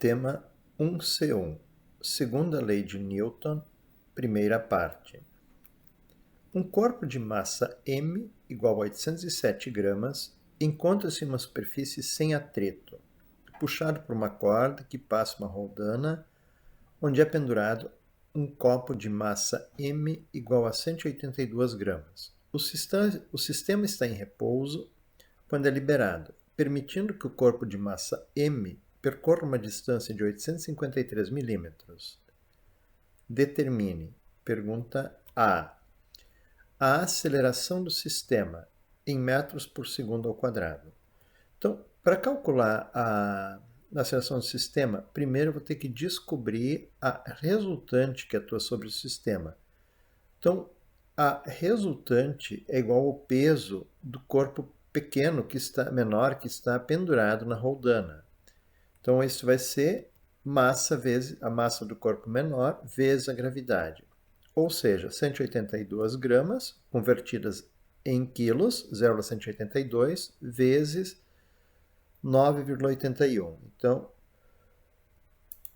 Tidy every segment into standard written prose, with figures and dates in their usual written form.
Tema 1C1, segunda lei de Newton, primeira parte. Um corpo de massa m igual a 807 gramas encontra-se em uma superfície sem atrito, puxado por uma corda que passa uma roldana, onde é pendurado um copo de massa m igual a 182 gramas. O sistema está em repouso quando é liberado, permitindo que o corpo de massa m percorra uma distância de 853 milímetros. Determine. Pergunta A. A aceleração do sistema em metros por segundo ao quadrado. Então, para calcular a aceleração do sistema, primeiro eu vou ter que descobrir a resultante que atua sobre o sistema. Então, a resultante é igual ao peso do corpo pequeno, menor, que está pendurado na roldana. Então, isso vai ser massa vezes a massa do corpo menor vezes a gravidade. Ou seja, 182 gramas convertidas em quilos, 0,182, vezes 9,81. Então,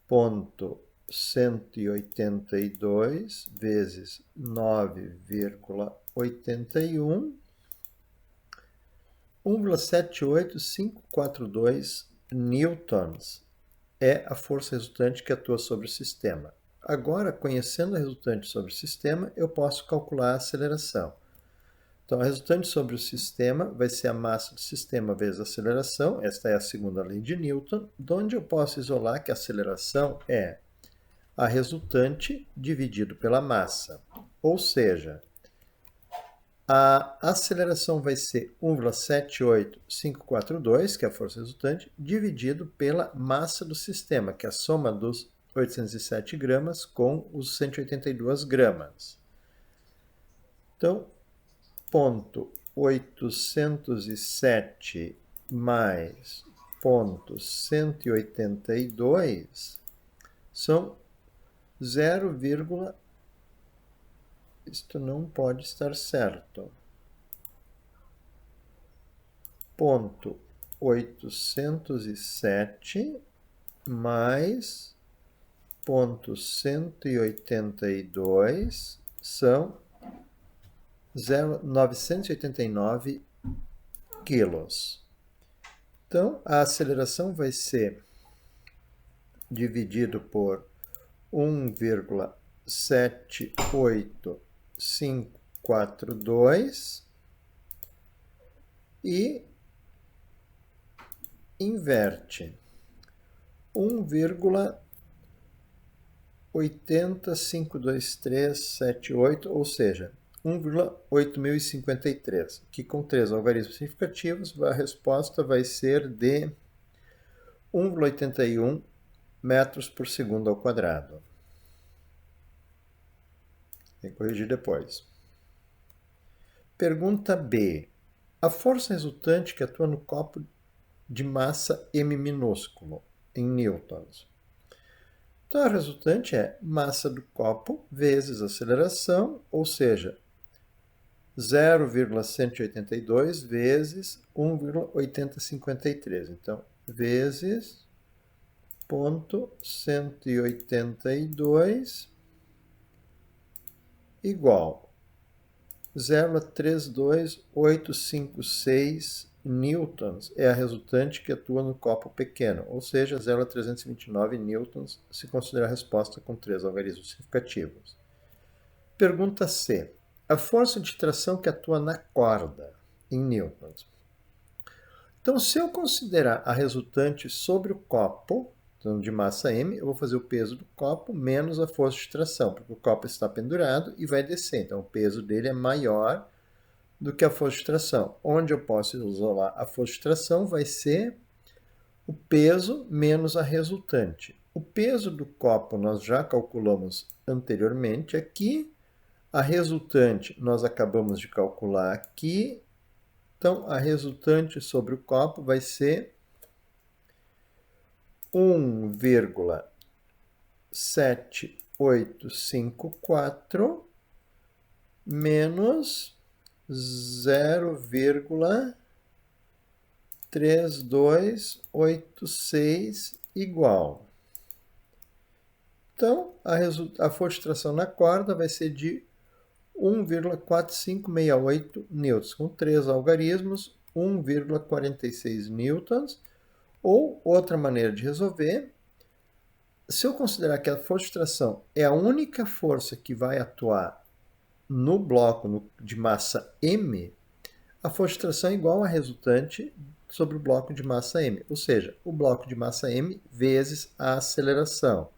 ponto 182 vezes 9,81, 1,78542 newtons é a força resultante que atua sobre o sistema. Agora, conhecendo a resultante sobre o sistema, eu posso calcular a aceleração. Então, a resultante sobre o sistema vai ser a massa do sistema vezes a aceleração. Esta é a segunda lei de Newton, onde eu posso isolar que a aceleração é a resultante dividido pela massa. Ou seja, a aceleração vai ser 1,78542, que é a força resultante, dividido pela massa do sistema, que é a soma dos 807 gramas com os 182 gramas. Então, ponto 807 mais ponto 182 são 0, isto não pode estar certo. Ponto 807 mais ponto 182 são 989 quilos. Então, a aceleração vai ser dividido por 1,78542 e inverte 1,8052378, ou seja, 1,8053, que com 3 algarismos significativos a resposta vai ser de 1,81 metros por segundo ao quadrado. Tem que corrigir depois. Pergunta B. A força resultante que atua no copo de massa m minúsculo, em newtons. Então, a resultante é massa do copo vezes aceleração, ou seja, 0,182 vezes 1,8053. Então, vezes ponto 182 igual 0,32856 newtons é a resultante que atua no copo pequeno, ou seja, 0,329 newtons se considerar a resposta com 3 algarismos significativos. Pergunta C. A força de tração que atua na corda, em newtons. Então, se eu considerar a resultante sobre o copo, então de massa m, eu vou fazer o peso do copo menos a força de tração, porque o copo está pendurado e vai descer. Então, o peso dele é maior do que a força de tração. Onde eu posso isolar a força de tração vai ser o peso menos a resultante. O peso do copo nós já calculamos anteriormente aqui. A resultante nós acabamos de calcular aqui. Então, a resultante sobre o copo vai ser 1,7854 menos 0,3286 igual Então, a força de tração na corda vai ser de 1,4568 newtons, com 3 algarismos, 1,46 newtons. Ou, outra maneira de resolver, se eu considerar que a força de tração é a única força que vai atuar no bloco de massa m, a força de tração é igual a resultante sobre o bloco de massa m, ou seja, o bloco de massa m vezes a aceleração.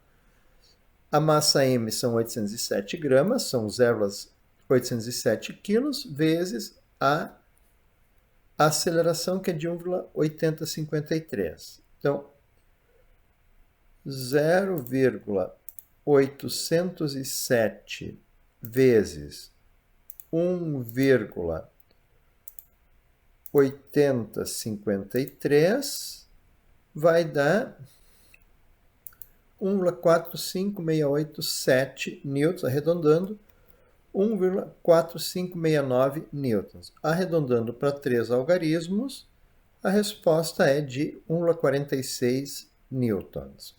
A massa m são 807 gramas, são 0,807 quilos, vezes a aceleração, que é de 1,8053. Então, 0,807 vezes 1,8053 vai dar 1,45687 newtons, arredondando, 1,4569 newtons. Arredondando para 3 algarismos, a resposta é de 1,46 newtons.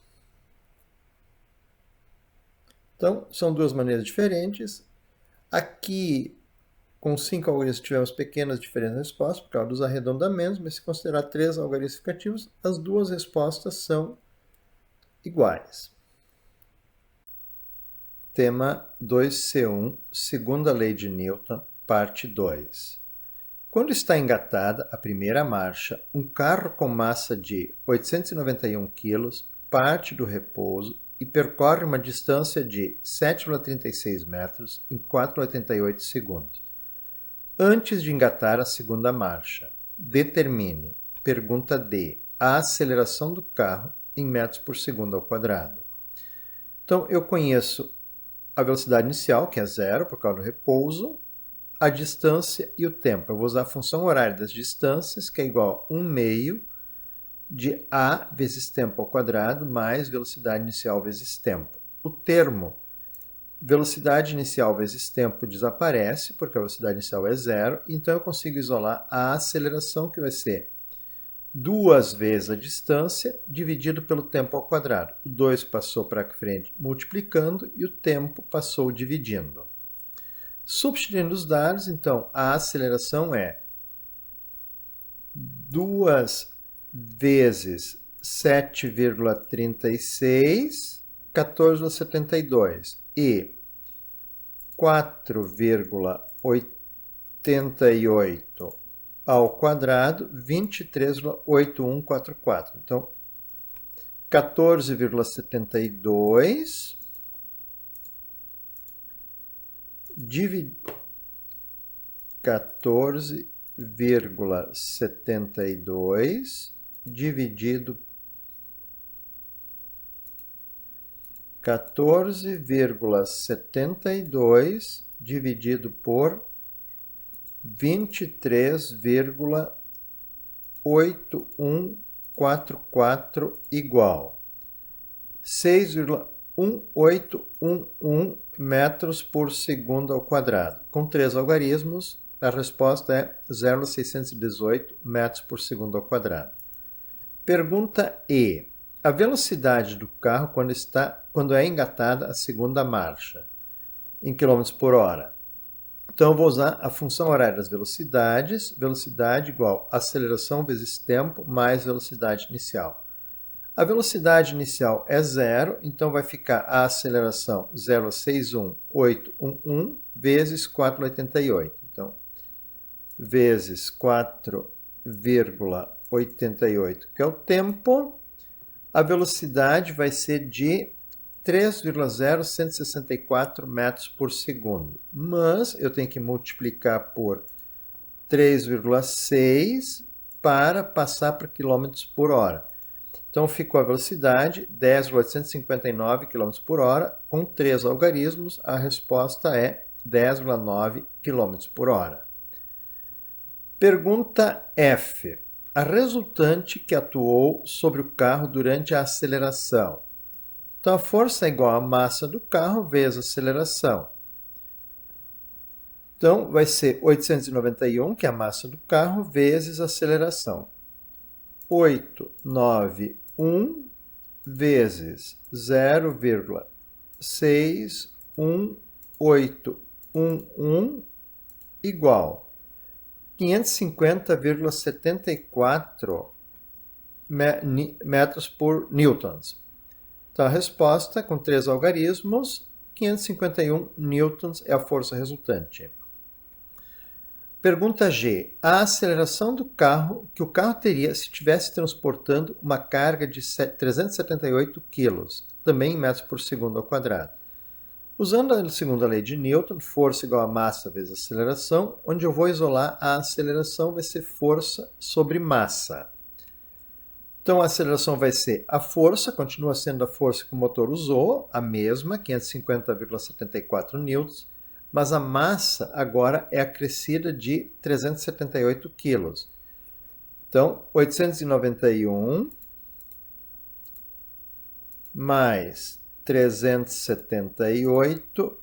Então, são duas maneiras diferentes. Aqui, com 5 algarismos, tivemos pequenas diferenças na resposta por causa dos arredondamentos, mas se considerar 3 algarismos significativos, as duas respostas são iguais. Tema 2C1, segunda lei de Newton, parte 2. Quando está engatada a primeira marcha, um carro com massa de 891 kg parte do repouso e percorre uma distância de 7,36 metros em 4,88 segundos. Antes de engatar a segunda marcha, determine, pergunta D, a aceleração do carro em metros por segundo ao quadrado. Então, eu conheço a velocidade inicial, que é zero, por causa do repouso, a distância e o tempo. Eu vou usar a função horária das distâncias, que é igual a 1 meio de a vezes tempo ao quadrado, mais velocidade inicial vezes tempo. O termo velocidade inicial vezes tempo desaparece, porque a velocidade inicial é zero, então eu consigo isolar a aceleração, que vai ser 2 vezes a distância dividido pelo tempo ao quadrado. O 2 passou para frente multiplicando e o tempo passou dividindo. Substituindo os dados, então, a aceleração é 2 vezes 7,36, 14,72 e 4,88 ao quadrado, 23,8144. Então, 14,72 dividido 14,72 dividido por 23,8144 igual 6,1811 metros por segundo ao quadrado. Com 3 algarismos, a resposta é 0,618 metros por segundo ao quadrado. Pergunta E. A velocidade do carro quando é engatada a segunda marcha, em km por hora. Então, eu vou usar a função horária das velocidades. Velocidade igual a aceleração vezes tempo mais velocidade inicial. A velocidade inicial é zero, então vai ficar a aceleração 0,61811 vezes 4,88. Então, vezes 4,88, que é o tempo. A velocidade vai ser de 3,0164 metros por segundo. Mas eu tenho que multiplicar por 3,6 para passar para quilômetros por hora. Então, ficou a velocidade 10,859 km por hora. Com 3 algarismos, a resposta é 10,9 km por hora. Pergunta F. A resultante que atuou sobre o carro durante a aceleração. Então, a força é igual à massa do carro vezes a aceleração. Então, vai ser 891, que é a massa do carro, vezes a aceleração. 891 vezes 0,807 61811 igual 550,74 metros por newtons. Então, a resposta, com 3 algarismos, 551 newtons é a força resultante. Pergunta G. A aceleração do carro que o carro teria se estivesse transportando uma carga de 378 kg, também em metros por segundo ao quadrado. Usando a segunda lei de Newton, força igual a massa vezes aceleração, onde eu vou isolar a aceleração vai ser força sobre massa. Então, a aceleração vai ser a força, continua sendo a força que o motor usou, a mesma, 550,74 newtons, mas a massa agora é acrescida de 378 quilos. Então, 891 mais 378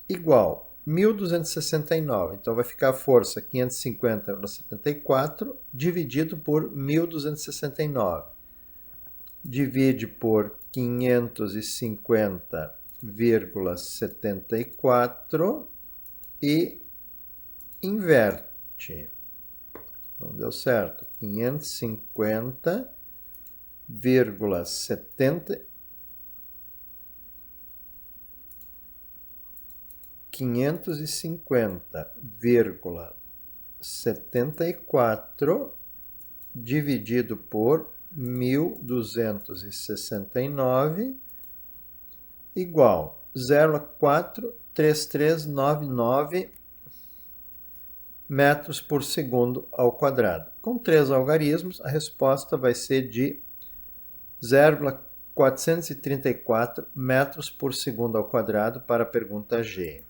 igual 1.269. Então, vai ficar a força 550,74 dividido por 1.269. Divide por 550,74 e inverte. Não deu certo. 550,74 dividido por 1.269 igual 0,43399 metros por segundo ao quadrado. Com 3 algarismos, a resposta vai ser de 0,434 metros por segundo ao quadrado para a pergunta G.